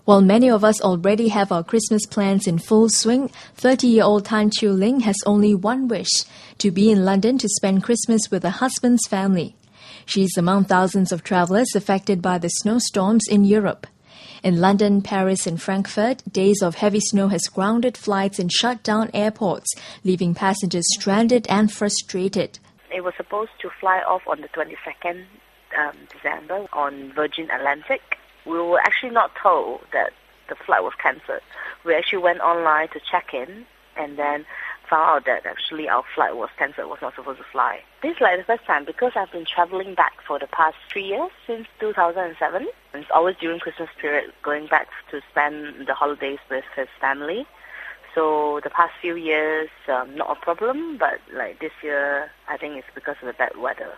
While many of us already have our Christmas plans in full swing, 30-year-old Chiew Ling has only one wish: to be in London to spend Christmas with her husband's family. She's among thousands of travellers affected by the snowstorms in Europe. In London, Paris and Frankfurt, days of heavy snow has grounded flights and shut down airports, leaving passengers stranded and frustrated. It was supposed to fly off on the 22nd December on Virgin Atlantic. We were actually not told that the flight was cancelled. We actually went online to check in and then found out that actually our flight was cancelled, was not supposed to fly. This is like the first time because I've been travelling back for the past 3 years, since 2007. It's always during Christmas period, going back to spend the holidays with his family. So the past few years, not a problem, but like this year, I think it's because of the bad weather.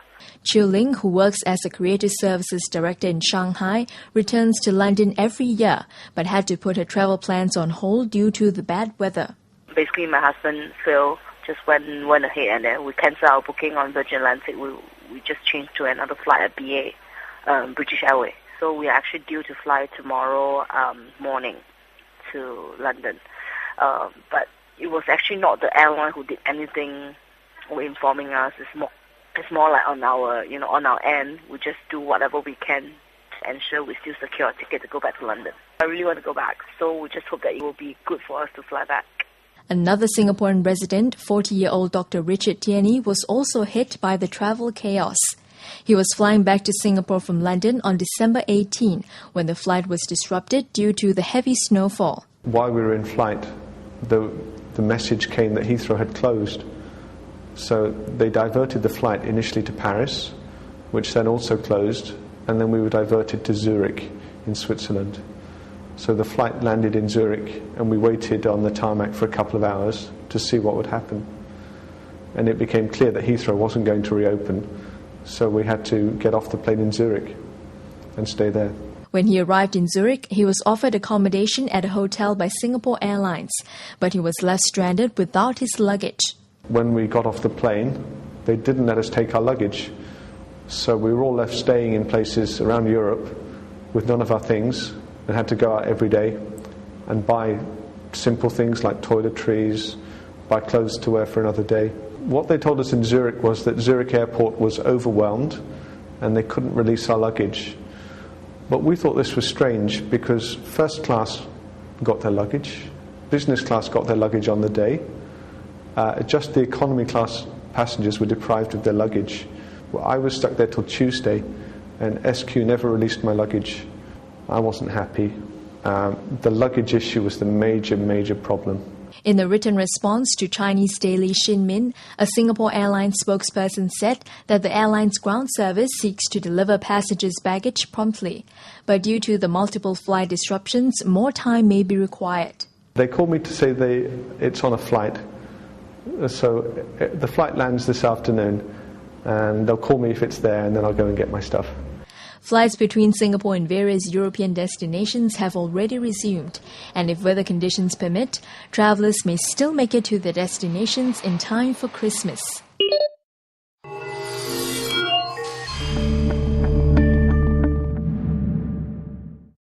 Ling, who works as a creative services director in Shanghai, returns to London every year, but had to put her travel plans on hold due to the bad weather. Basically, my husband, Phil, just went ahead and then we canceled our booking on Virgin Atlantic. We just changed to another flight at BA, British Airways. So we are actually due to fly tomorrow morning to London. But it was actually not the airline who did anything or informing us. It's more like on our end. We just do whatever we can to ensure we still secure a ticket to go back to London. I really want to go back, so we just hope that it will be good for us to fly back. Another Singaporean resident, 40-year-old Dr. Tierny, was also hit by the travel chaos. He was flying back to Singapore from London on December 18, when the flight was disrupted due to the heavy snowfall. While we were in flight, the message came that Heathrow had closed. So they diverted the flight initially to Paris, which then also closed, and then we were diverted to Zurich in Switzerland. So the flight landed in Zurich, and we waited on the tarmac for a couple of hours to see what would happen. And it became clear that Heathrow wasn't going to reopen, so we had to get off the plane in Zurich and stay there. When he arrived in Zurich, he was offered accommodation at a hotel by Singapore Airlines, but he was left stranded without his luggage. When we got off the plane, they didn't let us take our luggage, so we were all left staying in places around Europe with none of our things and had to go out every day and buy simple things like toiletries, buy clothes to wear for another day. What they told us in Zurich was that Zurich airport was overwhelmed and they couldn't release our luggage. But we thought this was strange because first class got their luggage, business class got their luggage on the day, just the economy class passengers were deprived of their luggage. Well, I was stuck there till Tuesday and SQ never released my luggage. I wasn't happy. The luggage issue was the major problem. In a written response to Chinese daily Xinmin, a Singapore Airlines spokesperson said that the airline's ground service seeks to deliver passengers' baggage promptly. But due to the multiple flight disruptions, more time may be required. They called me to say it's on a flight. So the flight lands this afternoon, and they'll call me if it's there, and then I'll go and get my stuff. Flights between Singapore and various European destinations have already resumed, and if weather conditions permit, travellers may still make it to their destinations in time for Christmas.